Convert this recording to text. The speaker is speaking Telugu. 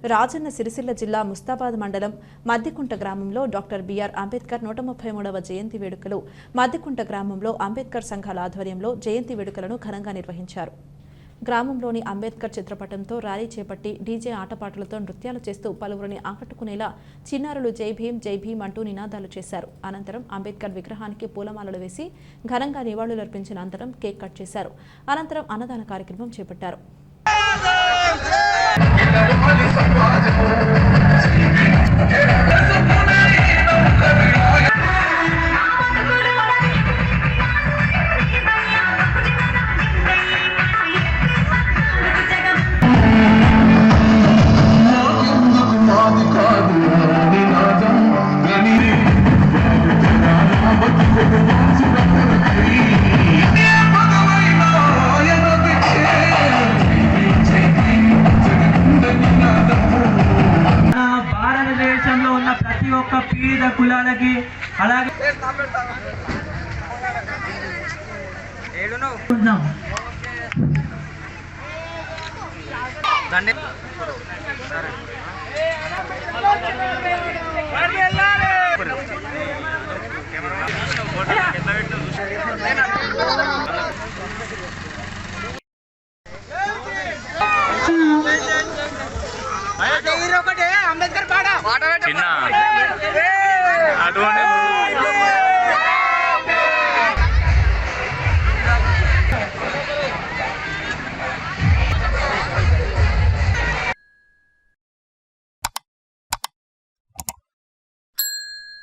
రాజన్న సిరిసిల్ల జిల్లా ముస్తాబాద్ మండలం మద్దికుంట గ్రామంలో డాక్టర్ బిఆర్ అంబేద్కర్ 133వ జయంతి వేడుకలు మద్దికుంట గ్రామంలో అంబేద్కర్ సంఘాల ఆధ్వర్యంలో జయంతి వేడుకలను ఘనంగా నిర్వహించారు. గ్రామంలోని అంబేద్కర్ చిత్రపటంతో ర్యాలీ చేపట్టి డీజే ఆటపాటలతో నృత్యాలు చేస్తూ పలువురిని ఆకట్టుకునేలా చిన్నారులు జై భీమ్ అంటూ నినాదాలు చేశారు. అనంతరం అంబేద్కర్ విగ్రహానికి పూలమాలలు వేసి ఘనంగా నివాళులర్పించిన అనంతరం కేక్ కట్ చేశారు. అనంతరం అన్నదాన కార్యక్రమం చేపట్టారు. ప్రతి ఒక్క పీడిత కులాలకి అలాగే కెమెరా